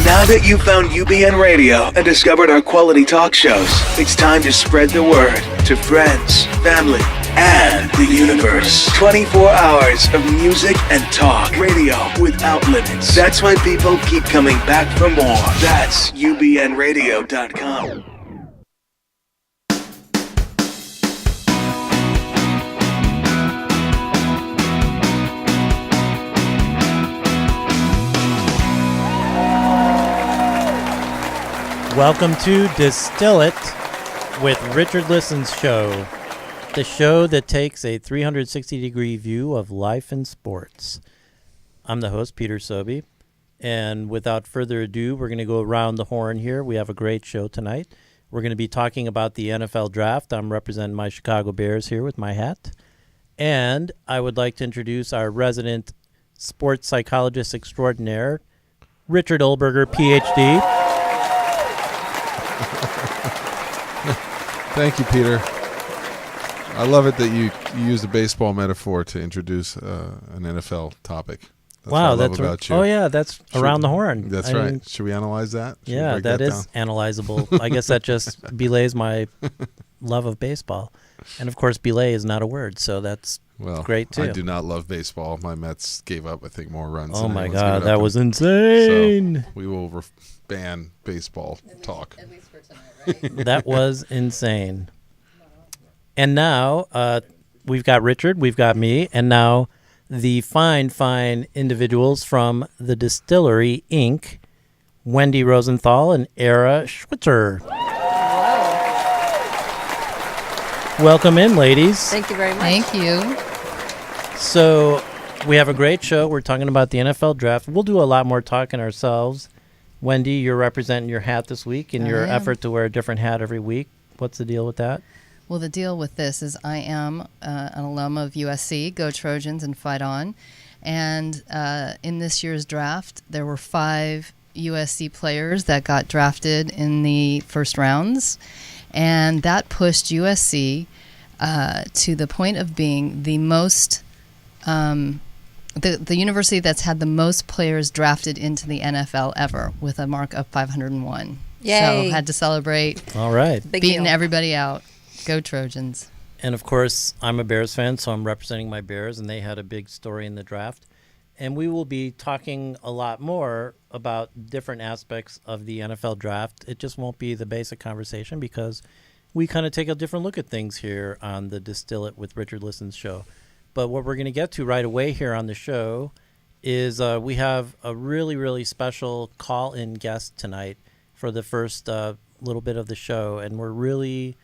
Now that you've found UBN Radio and discovered our quality talk shows, it's time to spread the word to friends, family, and the universe. 24 hours of music and talk. Radio without limits. That's why people keep coming back for more. That's UBNradio.com. Welcome to Distill It with Richard Listens Show, the show that takes a 360-degree view of life and sports. I'm the host, Peter Sobey, and without further ado, we're going to go around the horn here. We have a great show tonight. We're going to be talking about the NFL Draft. I'm representing my Chicago Bears here with my hat. And I would like to introduce our resident sports psychologist extraordinaire, Richard Olberger, Ph.D., Thank you, Peter. I love it that you use a baseball metaphor to introduce an NFL topic. That's wow, what I love that's about you. Oh yeah, that's around the horn. That's right. Should we analyze that? Yeah, that is analyzable. I guess that just belays my love of baseball, and of course, belay is not a word, so that's great too. I do not love baseball. My Mets gave up, I think, more runs. Oh than my anyone's God, given that up was insane. So we will ban baseball talk. At least for tonight, right? That was insane. And now we've got Richard, we've got me, and now the fine individuals from the Distillery Inc., Wendy Rosenthal and Era Schwitzer. Welcome in, ladies. Thank you very much. Thank you. So we have a great show. We're talking about the NFL Draft. We'll do a lot more talking ourselves. Wendy, you're representing your hat this week in your effort to wear a different hat every week. What's the deal with that? Well, the deal with this is I am an alum of USC, Go Trojans, and Fight On. And in this year's draft, there were 5 USC players that got drafted in the first rounds. And that pushed USC to the point of being the most, the university that's had the most players drafted into the NFL ever, with a mark of 501. Yay. So had to celebrate. All right. Big Beating deal. everybody out. Go Trojans. And, of course, I'm a Bears fan, so I'm representing my Bears, and they had a big story in the draft. And we will be talking a lot more about different aspects of the NFL draft. It just won't be the basic conversation because we kind of take a different look at things here on the Distill It with Richard Listens show. But what we're going to get to right away here on the show is we have a really, really special call-in guest tonight for the first little bit of the show, and we're really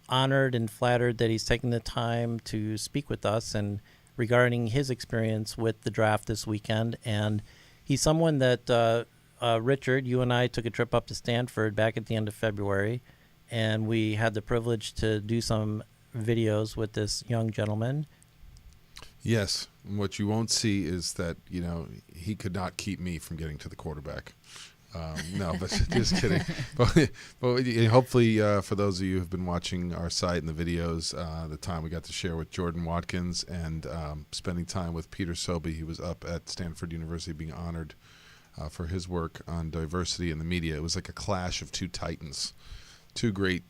honored and flattered that he's taking the time to speak with us and regarding his experience with the draft this weekend. And he's someone that, Richard, you and I took a trip up to Stanford back at the end of February, and we had the privilege to do some videos with this young gentleman. Yes. What you won't see is that, he could not keep me from getting to the quarterback. No, but just kidding. But hopefully, for those of you who have been watching our site and the videos, the time we got to share with Jordan Watkins and spending time with Peter Sobey, he was up at Stanford University being honored for his work on diversity in the media. It was like a clash of two titans, two great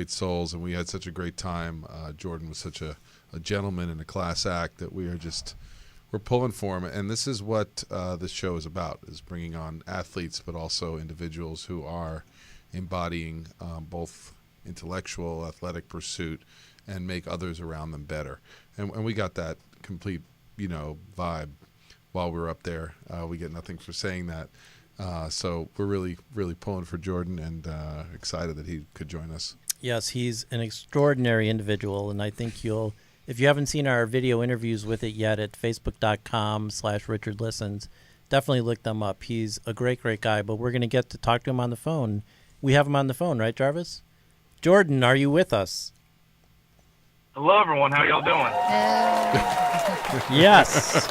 souls, and we had such a great time. Jordan was such a gentleman and a class act that we're pulling for him, and this is what this show is about, is bringing on athletes but also individuals who are embodying both intellectual, athletic pursuit and make others around them better. And we got that complete, vibe while we were up there. We get nothing for saying that. So we're really, really pulling for Jordan and excited that he could join us. Yes, he's an extraordinary individual, and I think if you haven't seen our video interviews with it yet at facebook.com/Richard Listens, definitely look them up. He's a great, great guy, but we're going to get to talk to him on the phone. We have him on the phone, right, Jarvis? Jordan, are you with us? Hello, everyone. How y'all doing? Yes.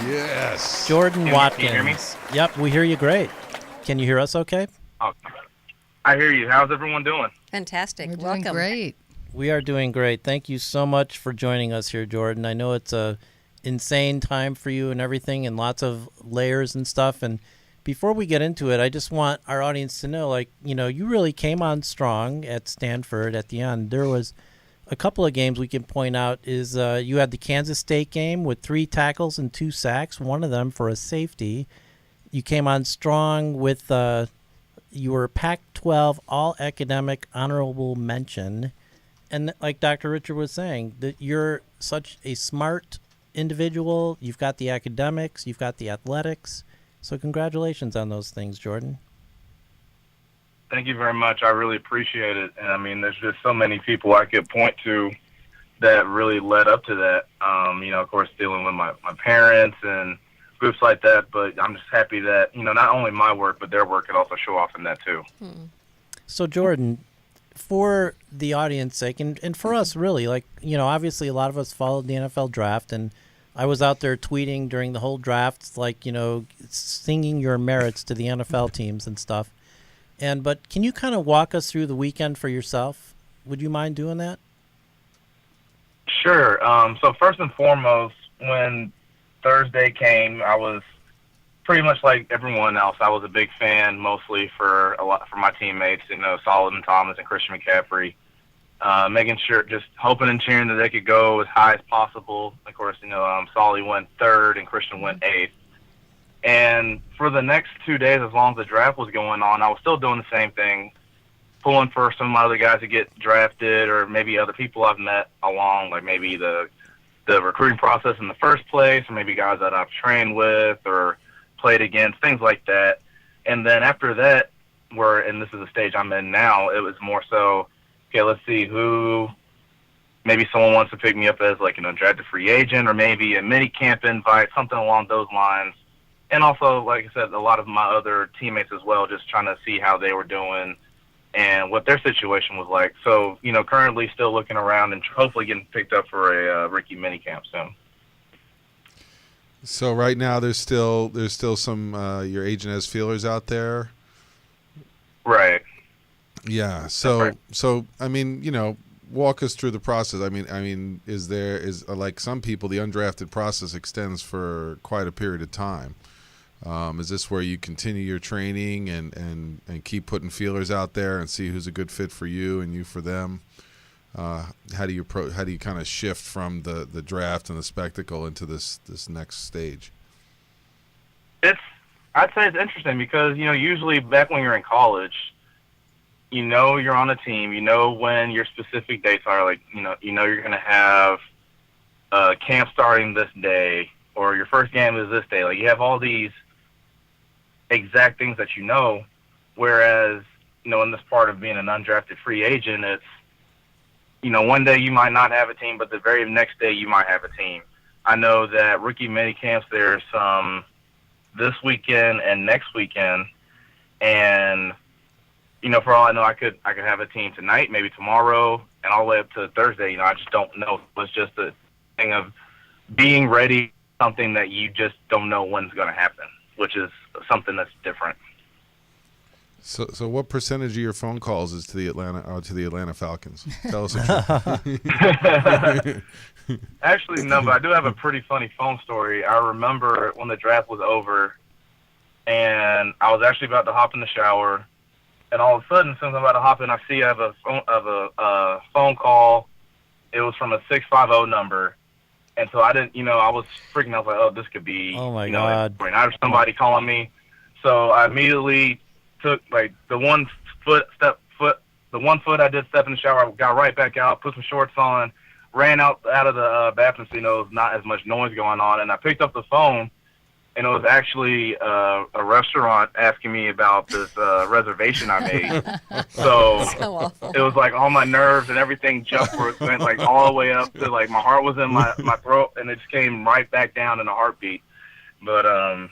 Yes. Jordan Watkins. Can you hear me? Yep, we hear you great. Can you hear us okay? Oh, I hear you. How's everyone doing? Fantastic. We're doing Welcome. great. We are doing great. Thank you so much for joining us here, Jordan. I know it's a insane time for you and everything and lots of layers and stuff. And before we get into it, I just want our audience to know, like, you really came on strong at Stanford at the end. There was a couple of games we can point out is you had the Kansas State game with 3 tackles and 2 sacks, one of them for a safety. You came on strong with you were Pac-12 All-Academic Honorable Mention. And like Dr. Richard was saying, that you're such a smart individual. You've got the academics, you've got the athletics. So congratulations on those things, Jordan. Thank you very much. I really appreciate it. And I mean, there's just so many people I could point to that really led up to that. Of course, dealing with my parents and groups like that. But I'm just happy that, not only my work, but their work could also show off in that too. So, Jordan, for the audience sake, and for us really, like, obviously a lot of us followed the NFL draft, and I was out there tweeting during the whole draft, like, singing your merits to the NFL teams and stuff. But can you kind of walk us through the weekend for yourself? Would you mind doing that? Sure. So first and foremost, when Thursday came, I was pretty much like everyone else. I was a big fan, mostly for my teammates, Solomon Thomas and Christian McCaffrey, making sure, just hoping and cheering that they could go as high as possible. Of course, Solly went 3rd and Christian went 8th. And for the next 2 days, as long as the draft was going on, I was still doing the same thing, pulling for some of my other guys to get drafted, or maybe other people I've met along, like maybe the recruiting process in the first place, or maybe guys that I've trained with or played against, things like that. And then after that, and this is the stage I'm in now, it was more so, okay, let's see who, maybe someone wants to pick me up as like, drafted free agent, or maybe a mini camp invite, something along those lines. And also, like I said, a lot of my other teammates as well, just trying to see how they were doing and what their situation was like. So, currently still looking around and hopefully getting picked up for a rookie mini camp soon. So right now there's still some your agent has feelers out there. Right. Yeah. Right. So I mean, walk us through the process. I mean, is like some people, the undrafted process extends for quite a period of time. Is this where you continue your training and keep putting feelers out there and see who's a good fit for you and you for them? How do you kind of shift from the draft and the spectacle into this next stage? I'd say it's interesting because, usually back when you're in college, you're on a team, when your specific dates are, like, you're going to have camp starting this day, or your first game is this day. Like, you have all these exact things that whereas, in this part of being an undrafted free agent, it's, one day you might not have a team, but the very next day you might have a team. I know that rookie mini camps, there's some this weekend and next weekend, and for all I know, I could have a team tonight, maybe tomorrow, and all the way up to Thursday. I just don't know. It's just a thing of being ready, something that you just don't know when's going to happen, which is something that's different. So what percentage of your phone calls is to the Atlanta Falcons? Tell us the truth. Actually, no, but I do have a pretty funny phone story. I remember when the draft was over, and I was actually about to hop in the shower, and all of a sudden, since I'm about to hop in, I see I have a phone call. It was from a 650 number, and so I didn't, I was freaking out. I was like, oh, this could be, Oh my God. Somebody calling me. So I immediately took like the one foot I did step in the shower. I got right back out, put some shorts on, ran out of the bathroom so there's not as much noise going on, and I picked up the phone, and it was actually a restaurant asking me about this reservation I made. So awful. it was like all my nerves and everything went like all the way up to like my heart was in my throat, and it just came right back down in a heartbeat. But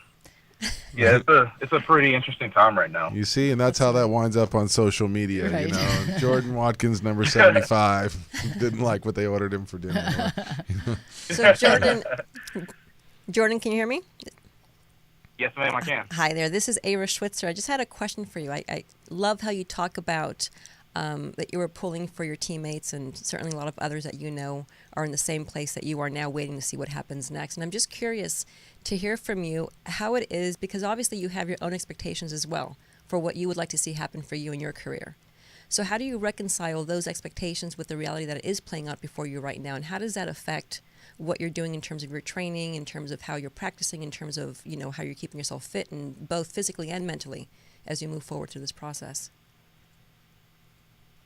yeah, it's a pretty interesting time right now. You see, and that's how that winds up on social media. Right. Jordan Watkins, number 75, didn't like what they ordered him for dinner. So Jordan, can you hear me? Yes, ma'am, I can. Hi there. This is Ava Schwitzer. I just had a question for you. I love how you talk about that you were pulling for your teammates, and certainly a lot of others that you know are in the same place that you are now, waiting to see what happens next. And I'm just curious to hear from you how it is, because obviously you have your own expectations as well for what you would like to see happen for you in your career. So how do you reconcile those expectations with the reality that it is playing out before you right now, and how does that affect what you're doing in terms of your training, in terms of how you're practicing, in terms of, you know, how you're keeping yourself fit, and both physically and mentally as you move forward through this process?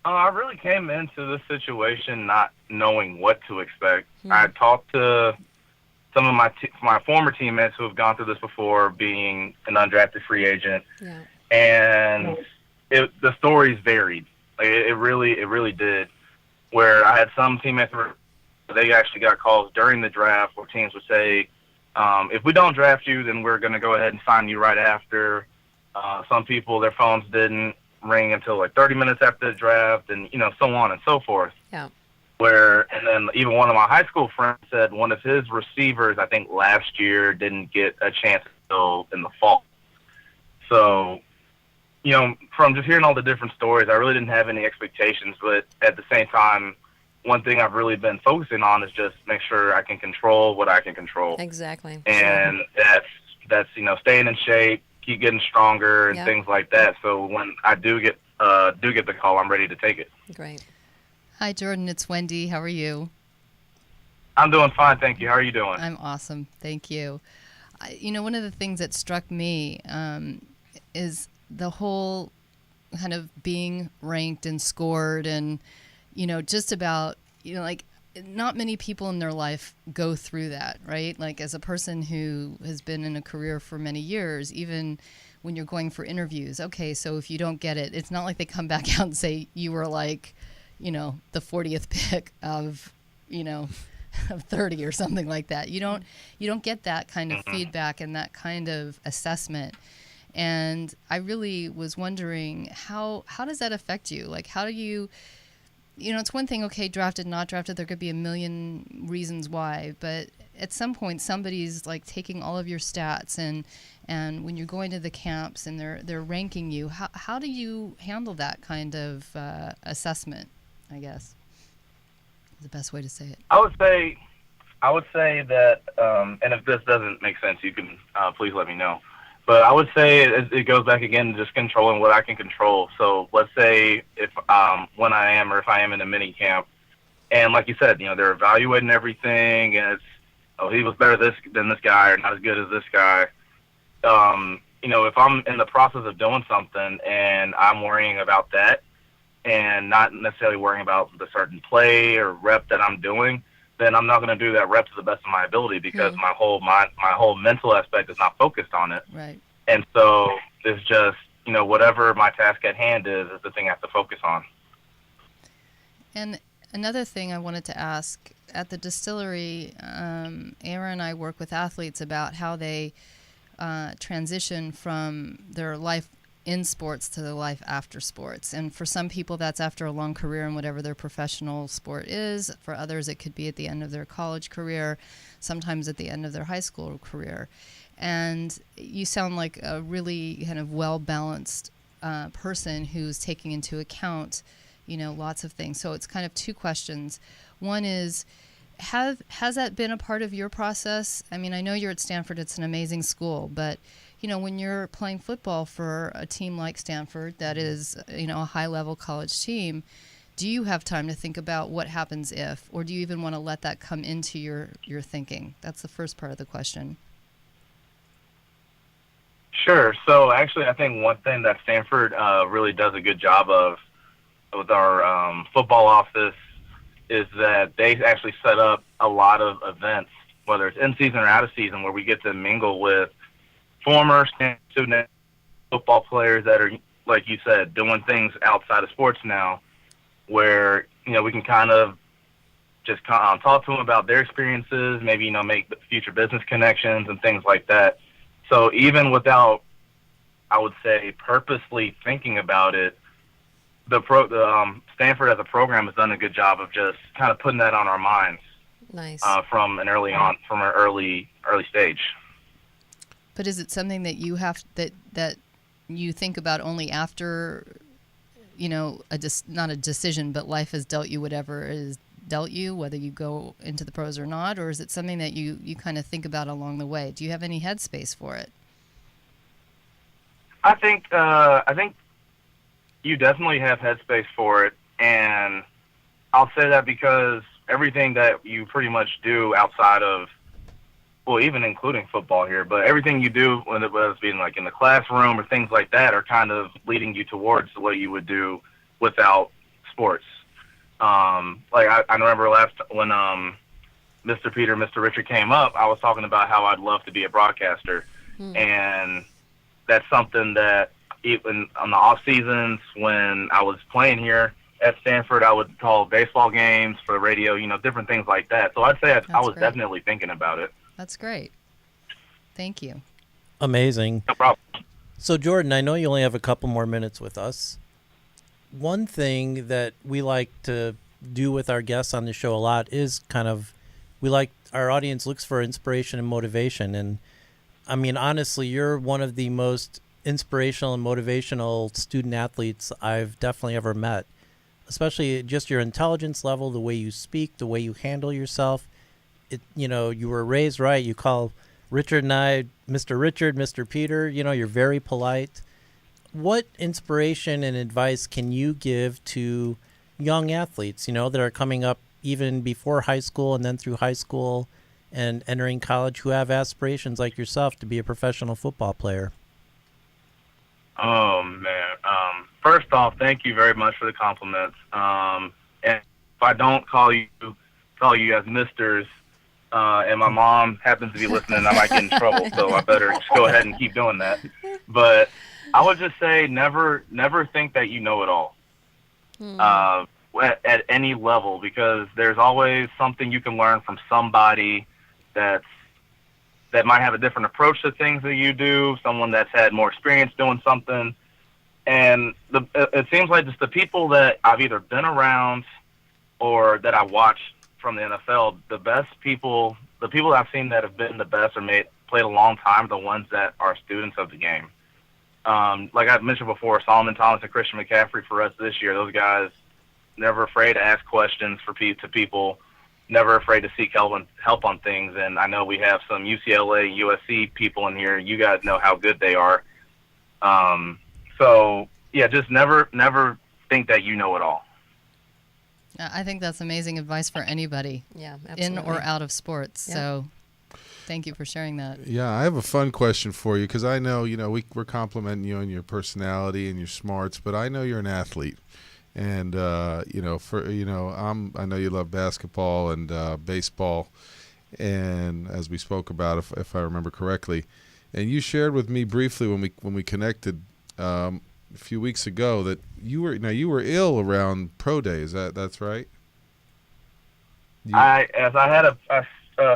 I really came into this situation not knowing what to expect. I had talked to some of my former teammates who have gone through this before, being an undrafted free agent, and the stories varied. Like, it really did. Where I had some teammates where they actually got calls during the draft where teams would say, if we don't draft you, then we're going to go ahead and sign you right after. Some people, their phones didn't ring until like 30 minutes after the draft, and, you know, so on and so forth. Yeah. And then even one of my high school friends said one of his receivers, I think last year, didn't get a chance until in the fall. So, you know, from just hearing all the different stories, I really didn't have any expectations. But at the same time, one thing I've really been focusing on is just make sure I can control what I can control. Exactly. And that's you know, staying in shape, keep getting stronger, and things like that. So when I do get the call, I'm ready to take it. Great. Hi, Jordan. It's Wendy. How are you? I'm doing fine, thank you. How are you doing? I'm awesome. Thank you. You know, one of the things that struck me is the whole kind of being ranked and scored, and, you know, just about, you know, like, not many people in their life go through that, right? Like, as a person who has been in a career for many years, even when you're going for interviews, okay, so if you don't get it, it's not like they come back out and say you were like, you know, the 40th pick of, you know, of 30 or something like that. You don't get that kind of feedback and that kind of assessment. And I really was wondering, how does that affect you? Like, how do you know, it's one thing, okay, drafted, not drafted, there could be a million reasons why, but at some point somebody's like taking all of your stats, and when you're going to the camps and they're ranking you, how do you handle that kind of assessment, I guess, is the best way to say it. I would say that, and if this doesn't make sense, you can please let me know. But I would say it goes back again to just controlling what I can control. So let's say if when I am in a mini camp, and like you said, you know, they're evaluating everything, and it's, oh, he was better than this guy, or not as good as this guy. You know, if I'm in the process of doing something and I'm worrying about that, and not necessarily worrying about the certain play or rep that I'm doing, then I'm not going to do that rep to the best of my ability, because my whole mental aspect is not focused on it. Right. And so it's just, you know, whatever my task at hand is the thing I have to focus on. And another thing I wanted to ask, at the distillery, Aaron and I work with athletes about how they transition from their life in sports to their life after sports. And for some people, that's after a long career in whatever their professional sport is. For others, it could be at the end of their college career, sometimes at the end of their high school career. And you sound like a really kind of well-balanced person who's taking into account, you know, lots of things. So it's kind of two questions. One is, has that been a part of your process? I mean, I know you're at Stanford, it's an amazing school, but, you know, when you're playing football for a team like Stanford that is, you know, a high-level college team, do you have time to think about what happens if, or do you even want to let that come into your thinking? That's the first part of the question. Sure. So actually, I think one thing that Stanford really does a good job of with our football office is that they actually set up a lot of events, whether it's in season or out of season, where we get to mingle with former student football players that are, like you said, doing things outside of sports now, where, you know, we can kind of just talk to them about their experiences, maybe, you know, make future business connections and things like that. So even without, I would say, purposely thinking about it, the Stanford as a program has done a good job of just kind of putting that on our minds. Nice. From an early stage. But is it something that you have that you think about only after not a decision, but life has dealt you whatever is dealt you, whether you go into the pros or not, or is it something that you kind of think about along the way? Do you have any headspace for it? I think you definitely have headspace for it, and I'll say that because everything that you pretty much do outside of, well, even including football here, but everything you do, whether it's being like in the classroom or things like that, are kind of leading you towards what you would do without sports. Like I remember when Mr. Peter, Mr. Richard came up, I was talking about how I'd love to be a broadcaster, and that's something that even on the off seasons when I was playing here at Stanford, I would call baseball games for the radio, different things like that. So I'd say I was definitely thinking about it. That's great. Thank you. Amazing. No problem. So, Jordan, I know you only have a couple more minutes with us. One thing that we like to do with our guests on the show a lot is our audience looks for inspiration and motivation. And I mean, honestly, you're one of the most inspirational and motivational student athletes I've definitely ever met, especially just your intelligence level, the way you speak, the way you handle yourself. You were raised right. You call Richard and I Mr. Richard, Mr. Peter. You're very polite. What inspiration and advice can you give to young athletes, that are coming up even before high school and then through high school and entering college, who have aspirations like yourself to be a professional football player? Oh, man. First off, thank you very much for the compliments. And if I don't call you as misters, and my mom happens to be listening, I might get in trouble, so I better just go ahead and keep doing that. But I would just say never think that you know it all at any level, because there's always something you can learn from somebody that might have a different approach to things that you do, someone that's had more experience doing something. And it seems like just the people that I've either been around or that I watch from the NFL, the people that I've seen that have been the best or played a long time are the ones that are students of the game. Like I mentioned before, Solomon Thomas and Christian McCaffrey for us this year, those guys never afraid to ask questions to people, never afraid to seek help on things. And I know we have some UCLA, USC people in here. You guys know how good they are. So yeah, just never think that you know it all. I think that's amazing advice for anybody, Yeah, absolutely. in or out of sports. Yeah. So thank you for sharing that. Yeah, I have a fun question for you, because I know, we're complimenting you on your personality and your smarts, but I know you're an athlete. And, I know you love basketball and baseball, and as we spoke about, if I remember correctly. And you shared with me briefly when we connected a few weeks ago that you were ill around pro days. That's right? I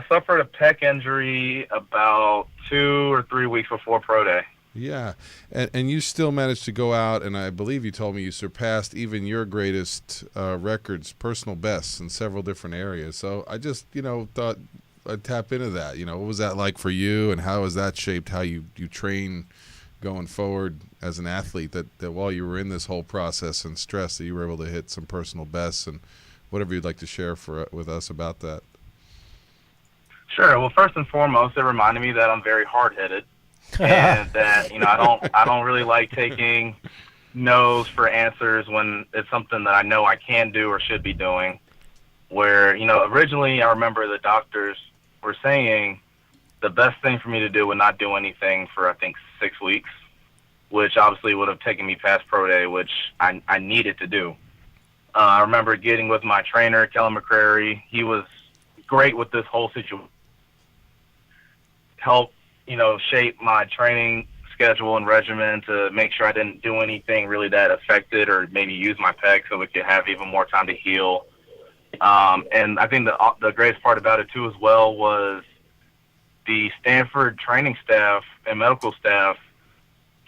suffered a pec injury about 2 or 3 weeks before pro day. Yeah, and you still managed to go out, and I believe you told me you surpassed even your greatest records, personal bests in several different areas. So I just, thought I'd tap into that. What was that like for you, and how has that shaped how you train going forward as an athlete, that while you were in this whole process and stress, that you were able to hit some personal bests, and whatever you'd like to share with us about that? Sure. Well, first and foremost, it reminded me that I'm very hard-headed. And that I don't really like taking no's for answers when it's something that I know I can do or should be doing. Where originally I remember the doctors were saying the best thing for me to do would not do anything for I think 6 weeks, which obviously would have taken me past pro day, which I needed to do. I remember getting with my trainer, Kellen McCrary. He was great with this whole situation. Help shape my training schedule and regimen to make sure I didn't do anything really that affected, or maybe use my pec so we could have even more time to heal. And I think the greatest part about it too as well was the Stanford training staff and medical staff.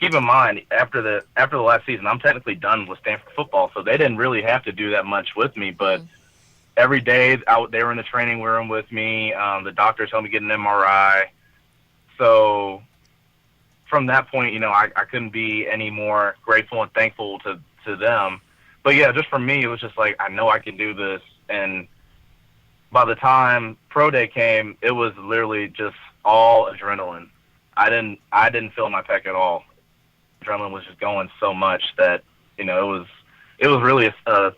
Keep in mind, after the last season, I'm technically done with Stanford football, so they didn't really have to do that much with me. But every day they were in the training room with me. The doctors helped me get an MRI. So from that point, I couldn't be any more grateful and thankful to them. but yeah, just for me, it was just like, I know I can do this. And by the time pro day came, it was literally just all adrenaline. I didn't feel my pec at all. Adrenaline was just going so much that, it was really a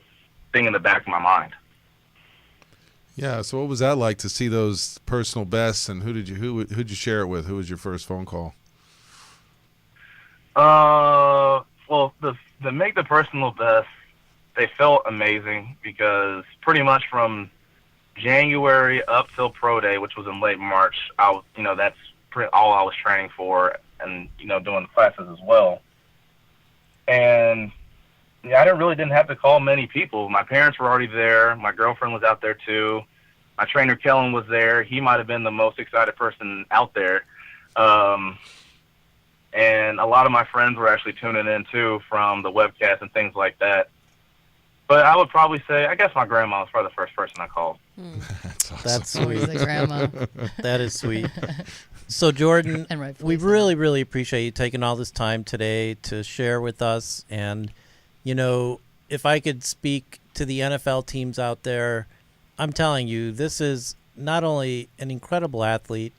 thing in the back of my mind. Yeah. So what was that like to see those personal bests, and who'd you share it with? Who was your first phone call? Well, the make the personal best, they felt amazing because pretty much from January up till pro day, which was in late March, that's all I was training for, and doing the classes as well. And yeah, I didn't have to call many people. My parents were already there. My girlfriend was out there too. My trainer Kellen was there. He might have been the most excited person out there. And a lot of my friends were actually tuning in too from the webcast and things like that. But I would probably say, I guess my grandma was probably the first person I called. That's awesome. That's Always sweet. the grandma. That is sweet. So, Jordan, And rightfully we so. really, really appreciate you taking all this time today to share with us. And, if I could speak to the NFL teams out there, I'm telling you, this is not only an incredible athlete,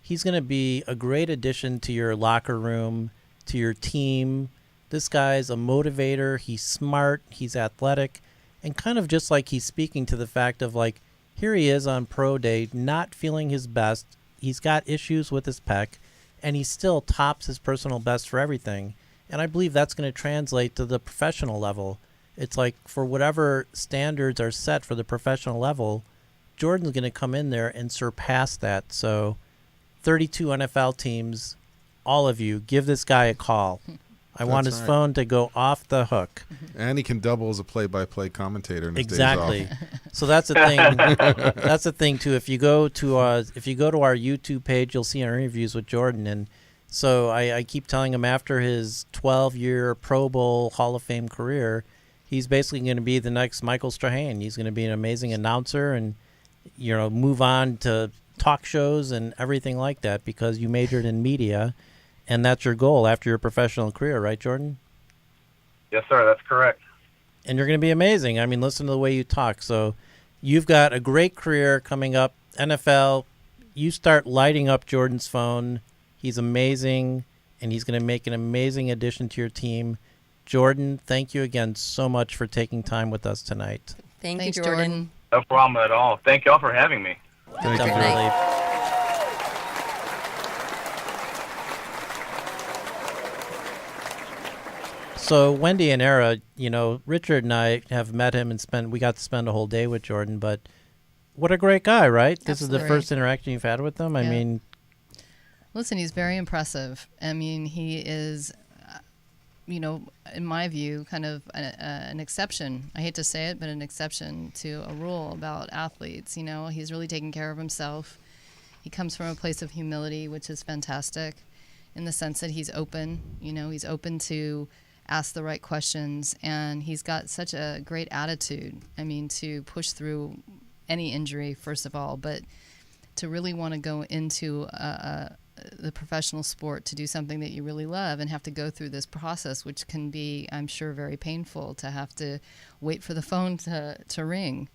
he's going to be a great addition to your locker room, to your team. This guy's a motivator. He's smart. He's athletic. And kind of just like he's speaking to the fact of like, here he is on pro day, not feeling his best. He's got issues with his pec, and he still tops his personal best for everything. And I believe that's going to translate to the professional level. It's like for whatever standards are set for the professional level, Jordan's going to come in there and surpass that. So 32 NFL teams, all of you, give this guy a call. I want That's his right. phone to go off the hook. And he can double as a play-by-play commentator in his Exactly. days off. So that's the thing. That's the thing too. If you go to our YouTube page, you'll see our interviews with Jordan. And so I keep telling him after his 12-year Pro Bowl Hall of Fame career, he's basically going to be the next Michael Strahan. He's going to be an amazing announcer and move on to talk shows and everything like that because you majored in media. And that's your goal after your professional career, right, Jordan? Yes, sir. That's correct. And you're going to be amazing. I mean, listen to the way you talk. So you've got a great career coming up. NFL, you start lighting up Jordan's phone. He's amazing, and he's going to make an amazing addition to your team. Jordan, thank you again so much for taking time with us tonight. Thanks, Thanks, Jordan. No problem at all. Thank y'all for having me. Thank you, Definitely. Jordan. So Wendy and Era, Richard and I have met him and we got to spend a whole day with Jordan, but what a great guy, right? This is the Absolutely. first interaction you've had with him. I Yeah. mean, Listen, he's very impressive. I mean, he is, in my view, kind of an exception. I hate to say it, but an exception to a rule about athletes. He's really taking care of himself. He comes from a place of humility, which is fantastic in the sense that he's open. He's open to ask the right questions, and he's got such a great attitude. I mean, to push through any injury, first of all, but to really want to go into the professional sport to do something that you really love and have to go through this process, which can be, I'm sure, very painful to have to wait for the phone to ring.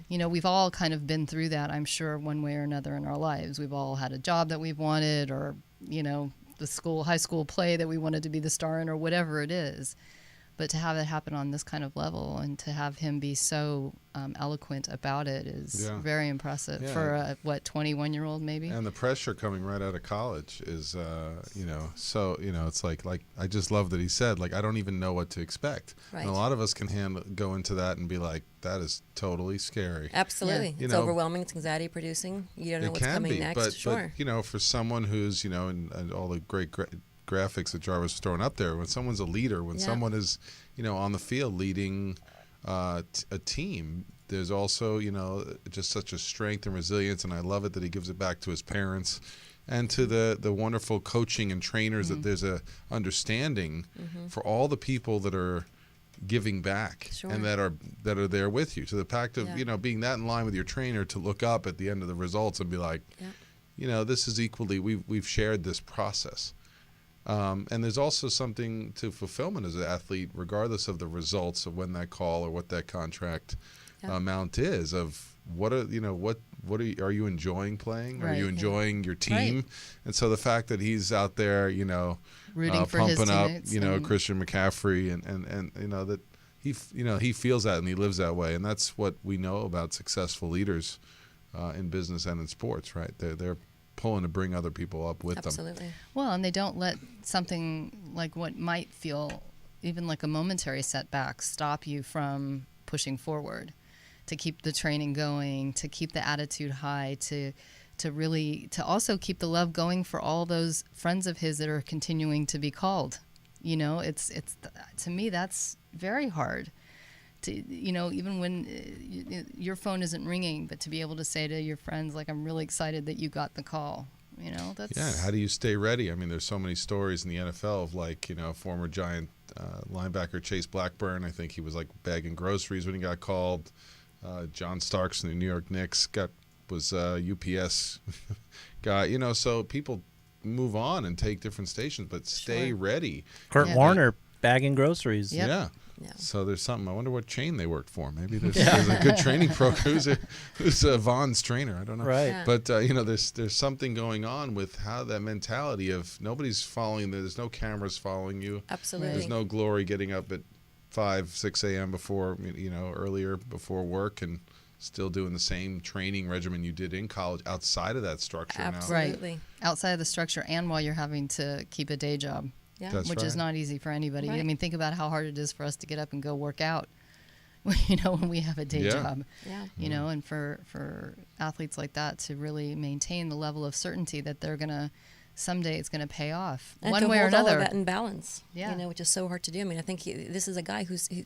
Yeah. We've all kind of been through that, I'm sure, one way or another in our lives. We've all had a job that we've wanted, or, the high school play that we wanted to be the star in, or whatever it is. But to have it happen on this kind of level and to have him be so eloquent about it is Yeah. very impressive Yeah. for a 21-year-old maybe. And the pressure coming right out of college is, it's like I just love that he said, like, I don't even know what to expect. Right. And a lot of us can go into that and be like, that is totally scary. Absolutely. You It's know, overwhelming. It's anxiety producing. You don't know It what's can coming be, next. Sure. but for someone who's, and all the great graphics that Jarvis was throwing up there, when someone's a leader, when Yeah. someone is, on the field leading a team, there's also, just such a strength and resilience, and I love it that he gives it back to his parents and to the wonderful coaching and trainers, that there's a understanding for all the people that are giving back Sure. and that are there with you, to the fact of Yeah. being that in line with your trainer, to look up at the end of the results and be like, Yeah. this is equally, we've shared this process. And there's also something to fulfillment as an athlete, regardless of the results of when that call or what that contract amount is. Of what are are you enjoying playing? Are Right. you enjoying your team? And so the fact that he's out there, Rooting for his pumping up, teammates and- Christian McCaffrey, and that he feels that and he lives that way, and that's what we know about successful leaders in business and in sports, right? They're pulling to bring other people up with them. Absolutely. Well, and they don't let something like what might feel even like a momentary setback stop you from pushing forward, to keep the training going, to keep the attitude high, to also keep the love going for all those friends of his that are continuing to be called. It's to me that's very hard. To even when your phone isn't ringing, but to be able to say to your friends, like, I'm really excited that you got the call. That's Yeah, and how do you stay ready? I mean, there's so many stories in the NFL of, like, former Giant linebacker Chase Blackburn. I think he was like bagging groceries when he got called. John Starks in the New York Knicks was UPS guy. So people move on and take different stations, but stay ready. Kurt Yeah. Warner bagging groceries. Yep. Yeah. Yeah. So there's something. I wonder what chain they worked for. Maybe there's a good training program. Who's Vaughn's trainer? I don't know. Right. Yeah. But there's something going on with how that mentality of nobody's following. There's no cameras following you. Absolutely. There's no glory getting up at 5-6 a.m. before earlier before work and still doing the same training regimen you did in college outside of that structure now. Absolutely. outside of the structure, and while you're having to keep a day job, Yeah. That's which is right. not easy for anybody. I Right. mean, think about how hard it is for us to get up and go work out, when we have a day Yeah. job. Yeah. And for athletes like that to really maintain the level of certainty that they're gonna someday it's gonna pay off And one to way or hold all of another. that in balance, Yeah. which is so hard to do. I mean, I think this is a guy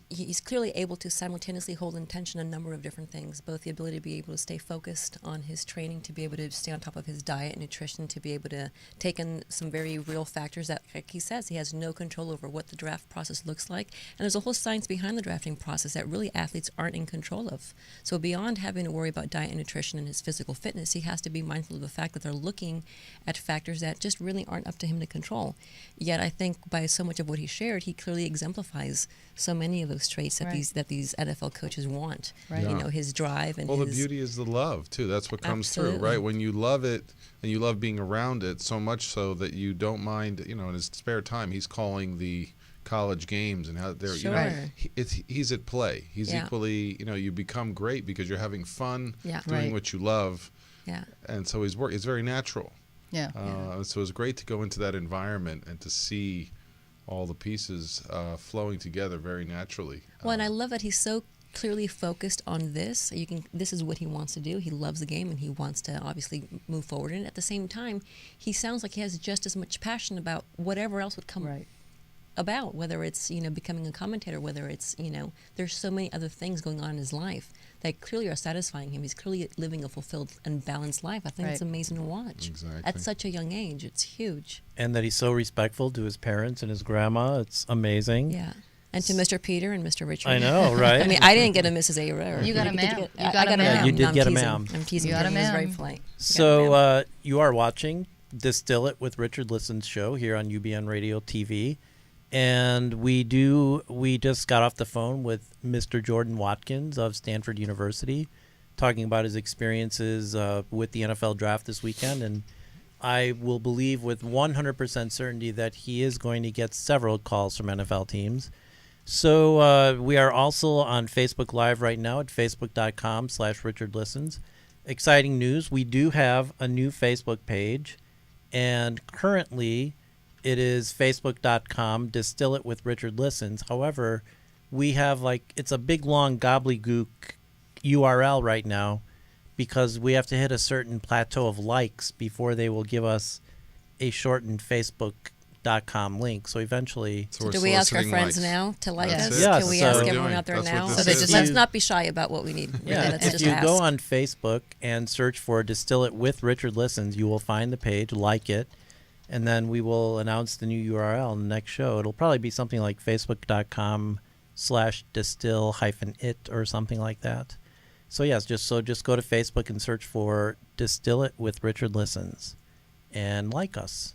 he's clearly able to simultaneously hold in tension a number of different things, both the ability to be able to stay focused on his training, to be able to stay on top of his diet and nutrition, to be able to take in some very real factors that, like he says, he has no control over what the draft process looks like. And there's a whole science behind the drafting process that really athletes aren't in control of. So beyond having to worry about diet and nutrition and his physical fitness, he has to be mindful of the fact that they're looking at factors that just really aren't up to him to control. Yet I think by so much of what he shared, he clearly exemplifies so many of those traits that Right. these NFL coaches want. Right. Yeah. His drive and Well, the his beauty is the love too. That's what comes through, Absolutely. right? When you love it and you love being around it so much so that you don't mind. In his spare time, he's calling the college games and how they're. Sure. He's at play. He's Yeah. equally. You become great because you're having fun Yeah. doing Right. what you love, Yeah. and so his work is very natural. Yeah. So it's great to go into that environment and to see all the pieces flowing together very naturally. Well, and I love that he's so clearly focused on this. This is what he wants to do. He loves the game and he wants to obviously move forward. And at the same time, he sounds like he has just as much passion about whatever else would come Right. about, whether it's becoming a commentator, whether it's there's so many other things going on in his life that clearly are satisfying him. He's clearly living a fulfilled and balanced life. I think it's Right. amazing to watch. Exactly. At such a young age, it's huge. And that he's so respectful to his parents and his grandma. It's amazing. Yeah. And to Mr. Peter and Mr. Richard. I know, right? I mean, I didn't get a Mrs. A. You got a Did ma'am. get- You I got a got ma'am. You did No, I'm get a teasing. ma'am. I'm teasing You got a because he was very ma'am. polite. So you are watching Distill It with Richard Liston's show here on UBN Radio TV. And we just got off the phone with Mr. Jordan Watkins of Stanford University, talking about his experiences with the NFL draft this weekend. And I will believe with 100% certainty that he is going to get several calls from NFL teams. So we are also on Facebook Live right now at facebook.com/Richard Listens. Exciting news. We do have a new Facebook page, and currently it is facebook.com Distill It with Richard Listens. However, we have it's a big long gobbledygook URL right now because we have to hit a certain plateau of likes before they will give us a shortened facebook.com link. So eventually So we're Do we ask our soliciting friends likes. now to like That's us? it. Yes, Can we so- ask That's what everyone we're out there doing. now? That's what this Let's is. not be shy about what we need. Yeah, Let's if just you ask. go on Facebook and search for Distill It with Richard Listens, you will find the page, like it, and then we will announce the new URL in the next show. It'll probably be something like facebook.com/distill-it or something like that. So yes, just go to Facebook and search for Distill It with Richard Listens and like us.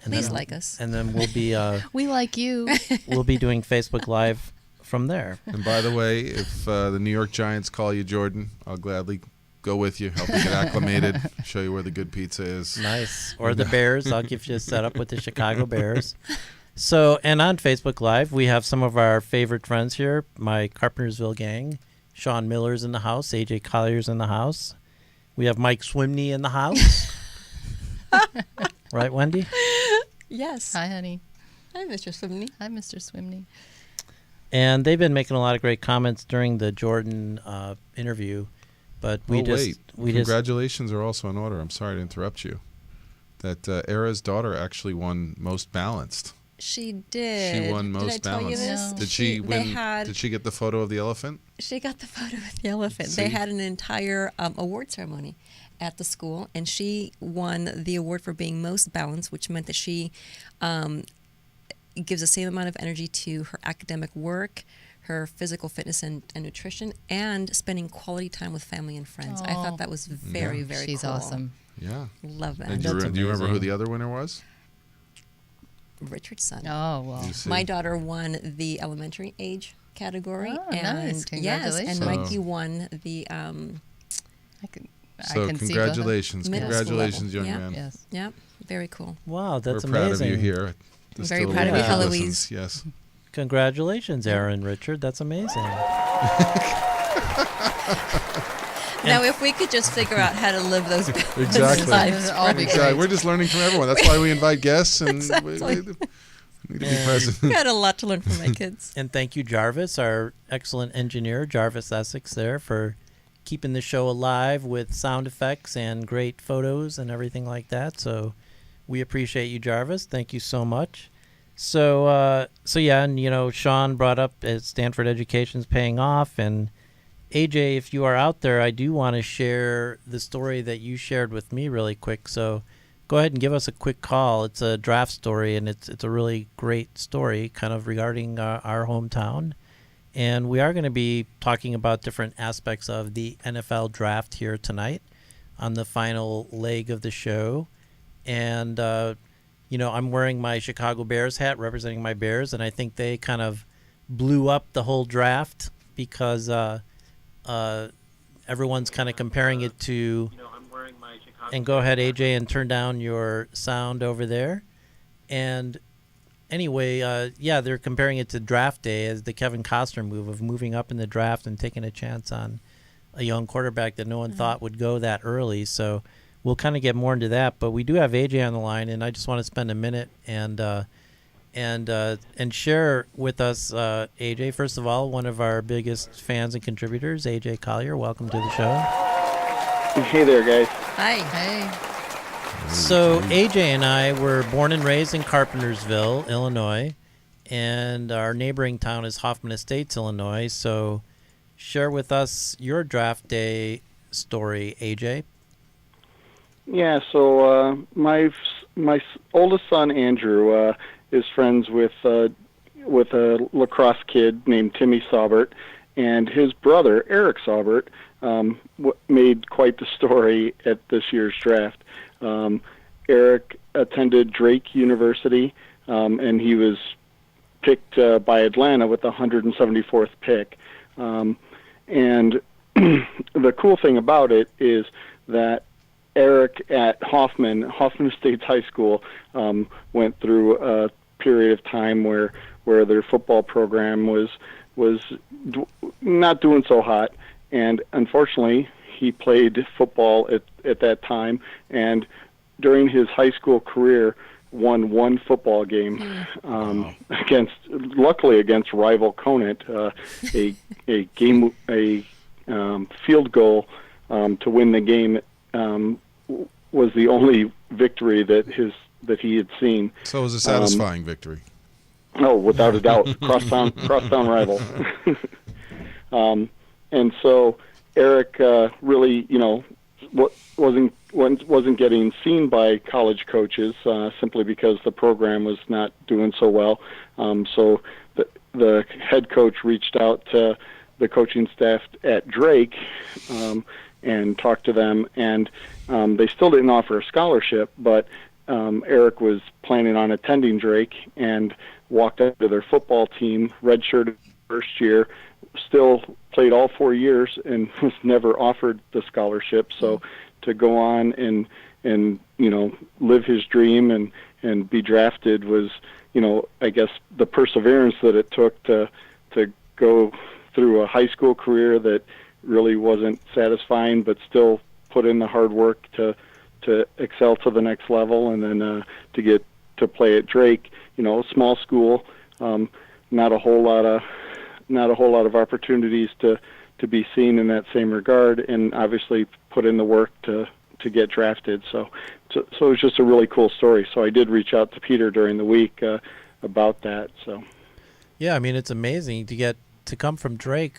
And Please then, like us. And then we'll be We like you. we'll be doing Facebook Live from there. And by the way, if the New York Giants call you, Jordan, I'll gladly go with you, help you get acclimated, show you where the good pizza is. Nice. Or the Bears. I'll give you a setup with the Chicago Bears. So, and on Facebook Live, we have some of our favorite friends here, my Carpentersville gang. Sean Miller's in the house. AJ Collier's in the house. We have Mike Swimney in the house. Right, Wendy? Yes. Hi, honey. Hi, Mr. Swimney. Hi, Mr. Swimney. And they've been making a lot of great comments during the Jordan interview. But we Congratulations are also in order. I'm sorry to interrupt you. That Era's daughter actually won Most Balanced. She did. She won Did I Most tell you Balanced. this? Did she win? Had, did she get the photo of the elephant? She got the photo of the elephant. See? They had an entire award ceremony at the school, and she won the award for being most balanced, which meant that she gives the same amount of energy to her academic work, her physical fitness and nutrition, and spending quality time with family and friends. I thought that was very, very She's cool. awesome. Yeah. Love that. And do you remember who the other winner was? Richardson. Oh, well. You see? My daughter won the elementary age category. Oh, and nice. Congratulations. Yes, and Mikey won the I So can see congratulations, Middle school congratulations, young level. man. Yes. Yep, very cool. Wow, that's We're proud amazing. of you here. I'm very proud of you, Listens, Eloise. Yes. Congratulations, Aaron Richard. That's amazing. Now, if we could just figure out how to live those Exactly. lives. All be Exactly. great. We're just learning from everyone. That's why we invite guests and Exactly. we need to be And- present. Got a lot to learn from my kids. And thank you, Jarvis, our excellent engineer, Jarvis Essex, there for keeping the show alive with sound effects and great photos and everything like that. So we appreciate you, Jarvis. Thank you so much. So yeah, and Sean brought up Stanford Education's paying off, and AJ, if you are out there, I do want to share the story that you shared with me really quick. So go ahead and give us a quick call. It's a draft story, and it's a really great story kind of regarding our hometown. And we are going to be talking about different aspects of the NFL draft here tonight on the final leg of the show. And, I'm wearing my Chicago Bears hat representing my Bears, and I think they kind of blew up the whole draft because everyone's kind of comparing it to. And go ahead, AJ, and turn down your sound over there. And anyway, they're comparing it to draft day as the Kevin Costner move of moving up in the draft and taking a chance on a young quarterback that no one thought would go that early. So we'll kind of get more into that. But we do have AJ on the line, and I just want to spend a minute and share with us, AJ. First of all, one of our biggest fans and contributors, AJ Collier. Welcome to the show. Hey there, guys. Hi. Hey. So AJ and I were born and raised in Carpentersville, Illinois, and our neighboring town is Hoffman Estates, Illinois. So share with us your draft day story, AJ. Yeah, so my oldest son Andrew is friends with a lacrosse kid named Timmy Saubert, and his brother Eric Saubert made quite the story at this year's draft. Eric attended Drake University, and he was picked by Atlanta with the 174th pick. And the cool thing about it is that Eric at Hoffman Estates High School, went through a period of time where their football program was not doing so hot, and unfortunately he played football at that time, and during his high school career won one football game luckily against rival Conant, a field goal to win the game was the only victory that he had seen. So it was a satisfying victory. Oh, without a doubt, crosstown rival. And so Eric really, wasn't getting seen by college coaches simply because the program was not doing so well. So the head coach reached out to the coaching staff at Drake and talked to them, and they still didn't offer a scholarship, but Eric was planning on attending Drake and walked up to their football team, redshirted first year, still played all 4 years, and was never offered the scholarship. So to go on and live his dream and be drafted was, I guess the perseverance that it took to go through a high school career that really wasn't satisfying, but still put in the hard work to excel to the next level, and then to get to play at Drake, small school, not a whole lot of opportunities to be seen in that same regard, and obviously put in the work to get drafted. So it was just a really cool story. So I did reach out to Peter during the week about that. So Yeah, I mean, it's amazing to come from Drake,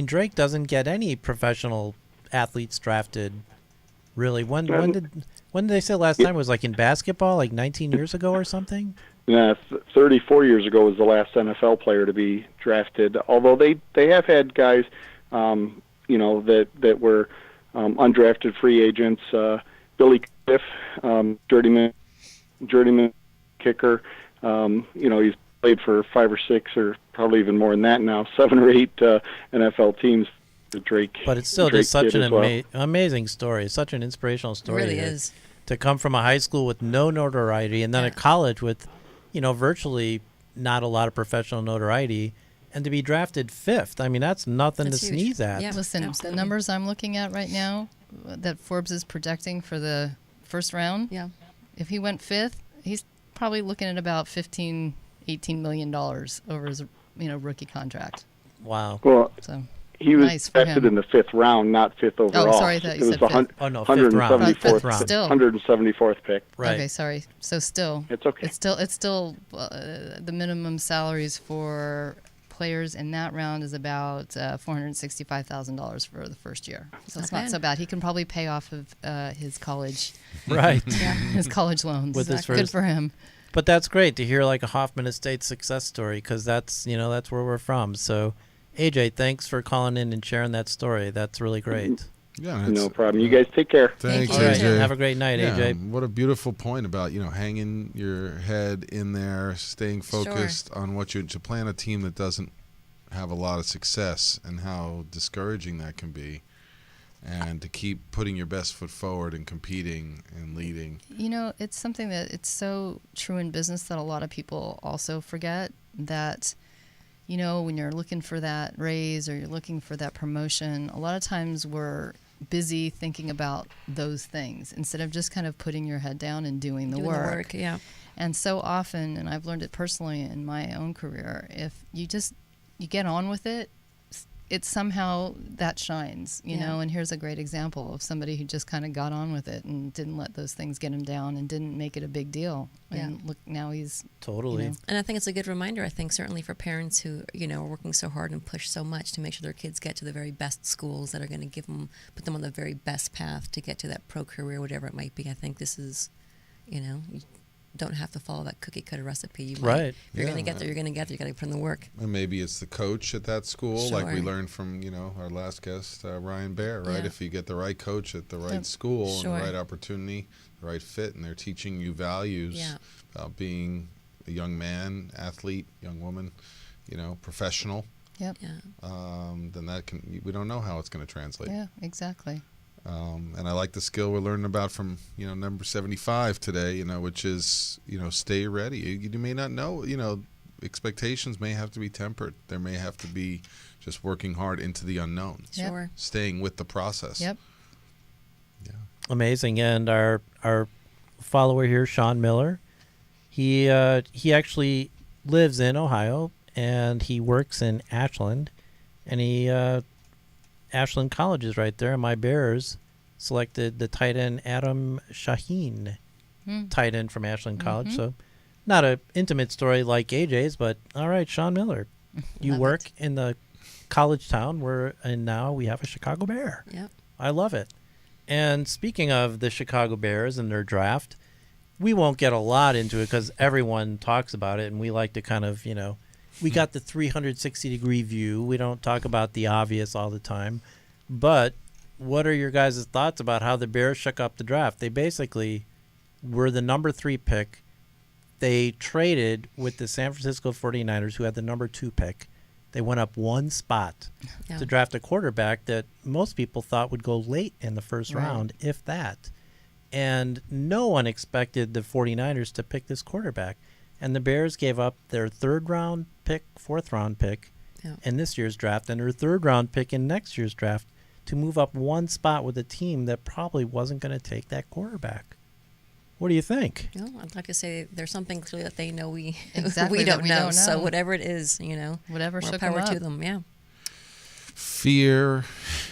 Drake doesn't get any professional athletes drafted, really. When did they say last time? It was like in basketball, like 19 years ago or something? Yeah, 34 years ago was the last NFL player to be drafted. Although they have had guys, that were undrafted free agents. Billy Cliff, journeyman kicker. He's played for 5 or 6, or probably even more than that now, 7 or 8 NFL teams. Drake, but it's still Drake just such an well. amazing story, such an inspirational story. It really is. To come from a high school with no notoriety and then a college with, virtually not a lot of professional notoriety, and to be drafted 5th. I mean, that's nothing That's to huge. sneeze at. Yeah. Listen, Absolutely. the numbers I'm looking at right now that Forbes is projecting for the first round, Yeah. if he went 5th, he's probably looking at about $15, $18 million over his rookie contract. Wow. Well, So he was nice for drafted him. in the 5th round, not 5th overall. sorry, I thought you it was said the fifth. Oh, no, 5th round. 174th, But still. 174th pick. Right. Okay, sorry. So still, It's okay. it's still the minimum salaries for players in that round is about $465,000 for the first year. So it's Not not bad. so bad. He can probably pay off of his college Right. his college loans. With his Good first- for him. But that's great to hear, like a Hoffman Estates success story, because that's where we're from. So, AJ, thanks for calling in and sharing that story. That's really great. Yeah, No problem. You guys take care. Thanks, Thank you. All right. AJ. Have a great night, Yeah, AJ. what a beautiful point about hanging your head in there, staying focused on what to plan a team that doesn't have a lot of success, and how discouraging that can be, and to keep putting your best foot forward and competing and leading. It's something that it's so true in business that a lot of people also forget that, when you're looking for that raise or you're looking for that promotion, a lot of times we're busy thinking about those things instead of just kind of putting your head down and doing the work. Yeah. And so often, and I've learned it personally in my own career, if you get on with it, it's somehow that shines, Yeah. and here's a great example of somebody who just kind of got on with it and didn't let those things get him down and didn't make it a big deal. Yeah. And look, now he's Totally. And I think it's a good reminder, I think, certainly for parents who, are working so hard and push so much to make sure their kids get to the very best schools that are going to put them on the very best path to get to that pro career, whatever it might be. I think this is, you don't have to follow that cookie cutter recipe. You might, Right. If you're Yeah. going to get there, you're going to get there. You got to put in the work. And maybe it's the coach at that school, like we Sure. learned from our last guest, Ryan Baer, right? Yeah. If you get the right coach at the right Yep. school Sure. and the right opportunity, the right fit, and they're teaching you values Yeah. about being a young man, athlete, young woman, professional, yep, Yeah. then we don't know how it's going to translate. yeah, exactly. And I like the skill we're learning about from number 75 today, which is stay ready. You may not know, expectations may have to be tempered. There may have to be just working hard into the unknown, Yep. Sure. staying with the process. Yep. Amazing. And our follower here, Sean Miller, he actually lives in Ohio and he works in Ashland, and Ashland College is right there, and my Bears selected the tight end Adam Shaheen, tight end from Ashland College. So not an intimate story like AJ's, but all right, Sean Miller, you Love work it. in the college town and now we have a Chicago Bear. Yep. I love it. And speaking of the Chicago Bears and their draft, we won't get a lot into it because everyone talks about it, and we like to kind of, we got the 360-degree view. We don't talk about the obvious all the time. But what are your guys' thoughts about how the Bears shook up the draft? They basically were the number 3 pick. They traded with the San Francisco 49ers, who had the number 2 pick. They went up one spot to draft a quarterback that most people thought would go late in the first round, if that. And no one expected the 49ers to pick this quarterback. And the Bears gave up their 3rd round pick, 4th round pick in this year's draft, and their 3rd round pick in next year's draft to move up one spot with a team that probably wasn't going to take that quarterback. What do you think? Well, I'd like to say there's something clearly that they know we Exactly, we that don't we know. don't So know. whatever it is, Whatever more shook power them to up. them. Yeah. Fear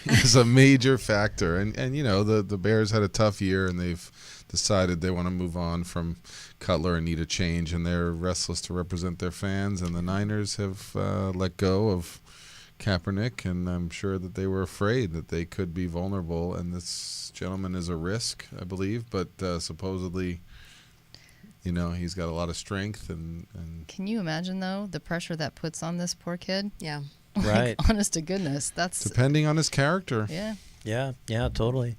is a major factor, and the Bears had a tough year, and they've decided they want to move on from Cutler and need a change, and they're restless to represent their fans. And the Niners have let go of Kaepernick, and I'm sure that they were afraid that they could be vulnerable. And this gentleman is a risk, I believe, but supposedly, he's got a lot of strength. And Can you imagine, though, the pressure that puts on this poor kid? Yeah. Like, Right. honest to goodness, that's depending on his character. yeah. Yeah, totally.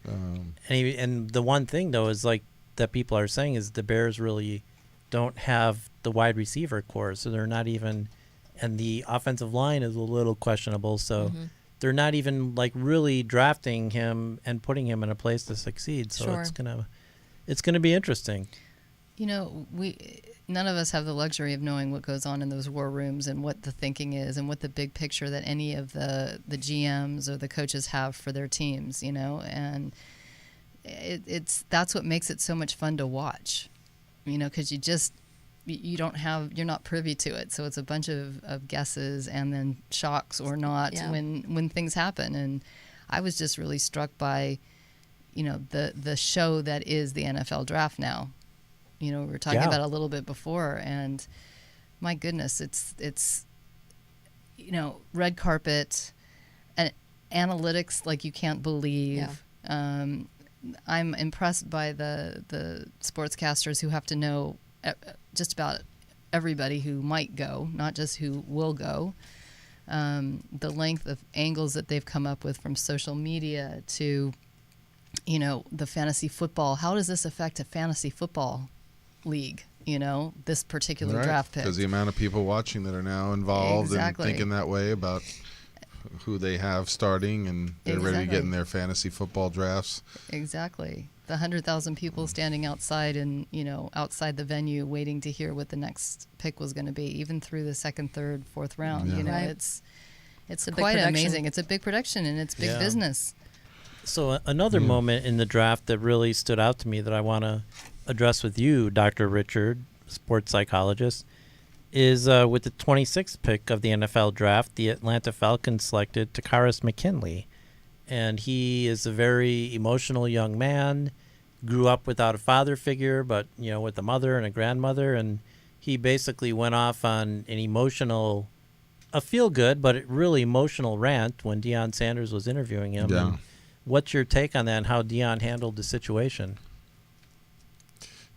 And the one thing, though, is like that people are saying is the Bears really don't have the wide receiver core, so they're not even, and the offensive line is a little questionable, so they're not even like really drafting him and putting him in a place to succeed. So Sure. it's gonna be interesting. None of us have the luxury of knowing what goes on in those war rooms and what the thinking is and what the big picture that any of the GMs or the coaches have for their teams, and that's what makes it so much fun to watch, because you're not privy to it. So it's a bunch of guesses and then shocks or not when things happen. And I was just really struck by, the show that is the NFL draft now. We were talking about it a little bit before, and my goodness, it's red carpet and analytics like you can't believe. Yeah. I'm impressed by the sportscasters who have to know just about everybody who might go, not just who will go. The length of angles that they've come up with, from social media to the fantasy football. How does this affect a fantasy football league, this particular draft pick? Because the amount of people watching that are now involved Exactly. and thinking that way about who they have starting, and they're ready to Exactly. get in their fantasy football drafts. Exactly. The 100,000 people standing outside and, outside the venue waiting to hear what the next pick was going to be, even through the 2nd, 3rd, 4th round. Yeah. Right. It's a big quite production. amazing. It's a big production, and it's big Yeah. business. So another moment in the draft that really stood out to me that I want to address with you, Dr. Richard, sports psychologist, is with the 26th pick of the NFL draft, the Atlanta Falcons selected Takaris McKinley. And he is a very emotional young man, grew up without a father figure, but, with a mother and a grandmother. And he basically went off on an a feel-good, but really emotional rant when Deion Sanders was interviewing him. Yeah. And what's your take on that and how Deion handled the situation?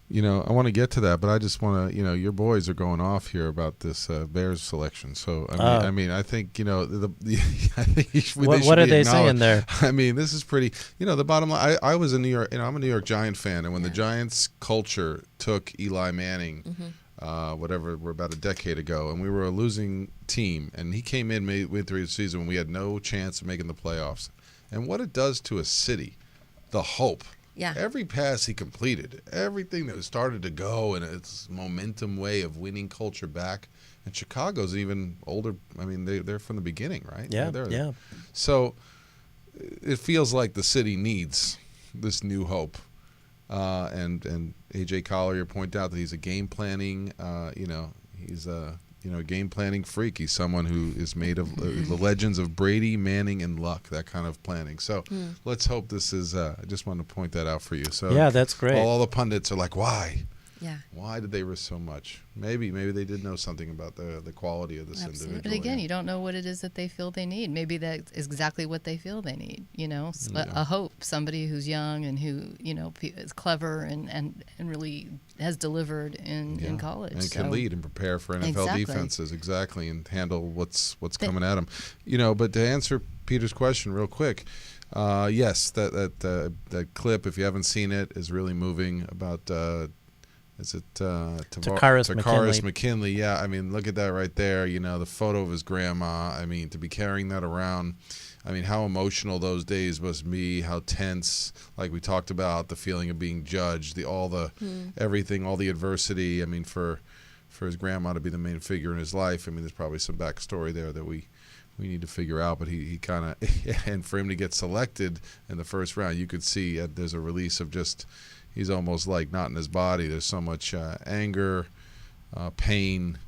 I want to get to that, but I just want to, your boys are going off here about this Bears selection. So I think I think they should What are be they saying acknowledged. there? I mean, this is pretty. The bottom line. I was in New York. I'm a New York Giant fan, and when the Giants culture took Eli Manning, whatever, we're about a decade ago, and we were a losing team, and he came in midway through the season when we had no chance of making the playoffs, and what it does to a city, the hope. Yeah. Every pass he completed, everything that started to go in its momentum way of winning culture back. And Chicago's even older. I mean, they're from the beginning, right? Yeah, They're- yeah. So it feels like the city needs this new hope. And A.J. Collier pointed out that he's a game planning, he's a game planning freak. He's someone who is made of the legends of Brady, Manning, and Luck, that kind of planning. So let's hope this is, I just wanted to point that out for you. So Yeah, that's great. All the pundits are like, why? Yeah. Why did they risk so much? Maybe they did know something about the quality of this Absolutely. individual. But again, yeah. you don't know what it is that they feel they need. Maybe that is exactly what they feel they need. A hope, somebody who's young and who is clever and really has delivered in college. And can So- lead and prepare for NFL Exactly. defenses, exactly, and handle what's coming at them. But to answer Peter's question real quick. Yes, that clip, if you haven't seen it, is really moving about. Is it Takaris McKinley? Yeah, I mean, look at that right there. You know, the photo of his grandma. I mean, to be carrying that around. I mean, how emotional those days must be. How tense, like we talked about, the feeling of being judged, everything, all the adversity. I mean, for his grandma to be the main figure in his life. I mean, there's probably some backstory there that we need to figure out. But he kind of, and for him to get selected in the first round, you could see there's a release of just. He's almost like not in his body. There's so much anger, pain,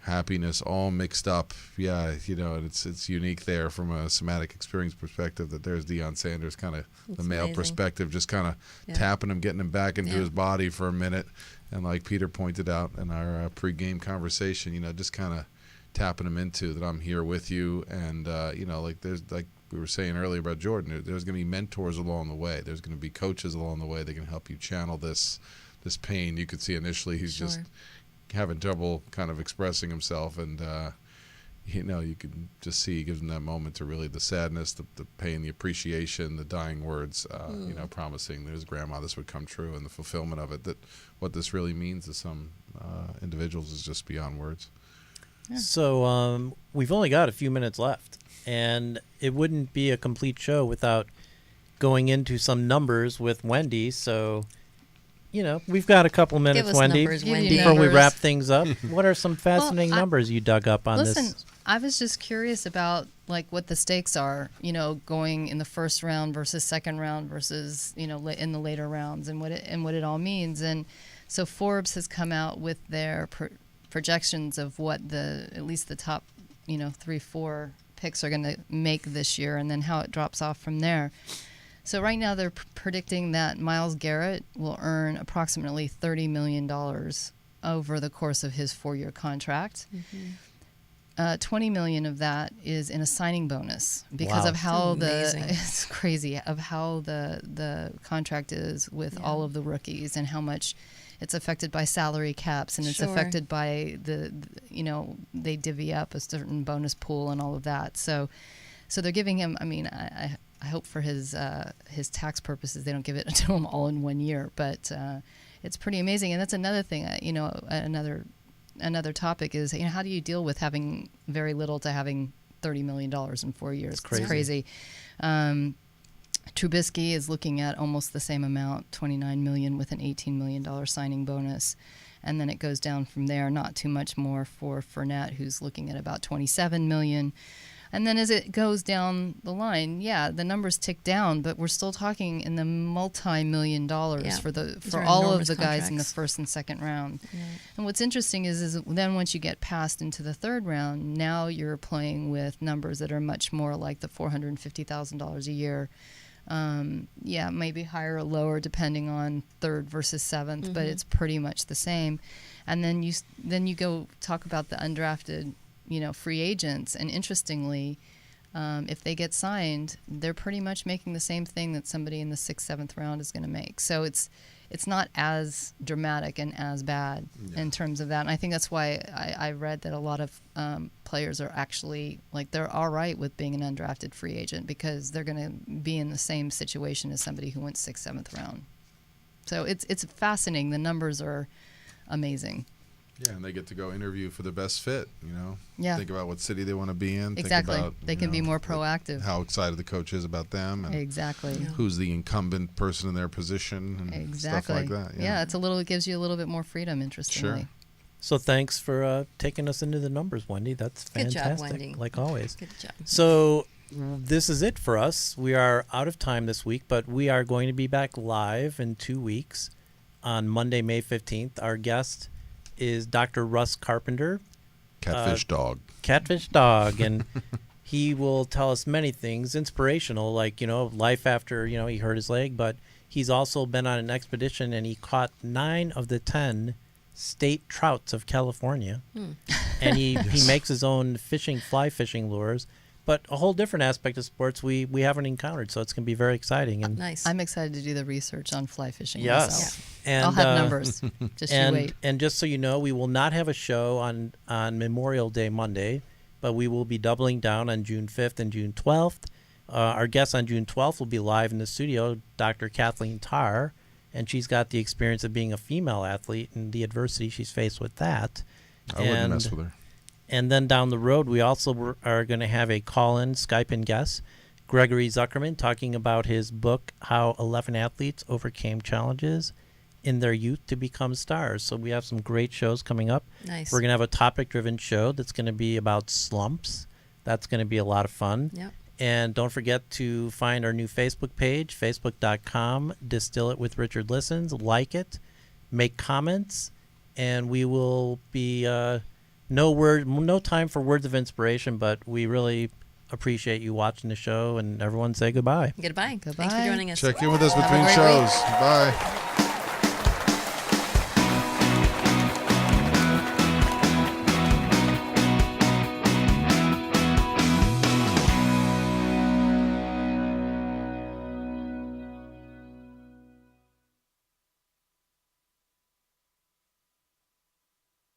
happiness, all mixed up. Yeah, you know, it's unique there from a somatic experience perspective that there's Deion Sanders, kind of the male amazing. Perspective, just kind of tapping him, getting him back into Yeah. his body for a minute. And like Peter pointed out in our pregame conversation, you know, just kind of tapping him into that I'm here with you. And, you know, like there's like, we were saying earlier about Jordan, there's going to be mentors along the way. There's going to be coaches along the way that can help you channel this pain. You could see initially he's just having trouble kind of expressing himself, and you know, you can just see he gives him that moment to really the sadness, the pain, the appreciation, the dying words, you know, promising his grandma this would come true, and the fulfillment of it. That what this really means to some individuals is just beyond words. So we've only got a few minutes left, and it wouldn't be a complete show without going into some numbers with Wendy. So, you know, we've got a couple minutes, us Wendy, numbers, Give you Wendy. before we numbers. wrap things up. What are some fascinating Well, numbers you dug up on Listen, this? I was just curious about like what the stakes are, you know, going in the first round versus second round versus, you know, in the later rounds, and what it all means. And so Forbes has come out with their projections of what at least the top, you know, 3-4 picks are going to make this year, and then how it drops off from there. So right now they're predicting that Myles Garrett will earn approximately $30 million over the course of his 4-year contract. $20 million of that is in a signing bonus because Wow. of how That's amazing. it's crazy of how the contract is with all of the rookies, and how much it's affected by salary caps, and it's Sure. affected by the you know, they divvy up a certain bonus pool and all of that. So they're giving him. I mean, I hope for his tax purposes they don't give it to him all in 1 year, but it's pretty amazing. And that's another thing. You know, another topic is, you know, how do you deal with having very little to having $30 million in 4 years? It's crazy. Trubisky is looking at almost the same amount, $29 million, with an $18 million signing bonus. And then it goes down from there, not too much more for Fournette, who's looking at about $27 million. And then as it goes down the line, yeah, the numbers tick down, but we're still talking in the multi-million dollars Yeah. for These for are all of enormous the guys in the contracts. first and second round. And what's interesting is then once you get past into the third round, now you're playing with numbers that are much more like the $450,000 a year. Yeah, maybe higher or lower depending on third versus seventh, but it's pretty much the same. And then you go talk about the undrafted, you know, free agents, and interestingly, if they get signed, they're pretty much making the same thing that somebody in the 6th, 7th round is going to make. So it's not as dramatic and as bad in terms of that. And I think that's why I read that a lot of players are actually, like, they're all right with being an undrafted free agent because they're going to be in the same situation as somebody who went 6th, 7th round. So it's fascinating. The numbers are amazing. Yeah, and they get to go interview for the best fit, you know. Yeah. Think about what city they want to be in. Exactly. Think about, They you can be know, more proactive. How excited the coach is about them, and Exactly. who's the incumbent person in their position, and Exactly. stuff like that. Yeah, it gives you a little bit more freedom, interestingly. Sure. So thanks for taking us into the numbers, Wendy. That's Good job, fantastic, Wendy. like always. Good job. So this is it for us. We are out of time this week, but we are going to be back live in 2 weeks on Monday, May 15th. Our guest is Dr. Russ Carpenter, Catfish dog. Catfish Dog, and he will tell us many things inspirational, like, you know, life after, you know, he hurt his leg, but he's also been on an expedition and he caught 9 of the 10 state trouts of California. And he makes his own fly fishing lures, but a whole different aspect of sports we haven't encountered, so it's going to be very exciting. And Nice. I'm excited to do the research on fly fishing yes, myself. and I'll have numbers. Just you and wait. and just so you know, we will not have a show on Memorial Day Monday, but we will be doubling down on June 5th and June 12th. Our guest on June 12th will be live in the studio, Dr. Kathleen Tarr, and she's got the experience of being a female athlete and the adversity she's faced with that. I wouldn't mess with her. And then down the road, we also are going to have a call-in, Skype-in guest, Gregory Zuckerman, talking about his book, How 11 Athletes Overcame Challenges in Their Youth to Become Stars. So we have some great shows coming up. Nice. We're going to have a topic-driven show that's going to be about slumps. That's going to be a lot of fun. Yep. And don't forget to find our new Facebook page, facebook.com, Distill It with Richard Listens. Like it, make comments, and we will be no time for words of inspiration, but we really appreciate you watching the show, and everyone say goodbye. Goodbye. Goodbye. Thanks for joining us. Check in with us Have a between great shows. week. Bye.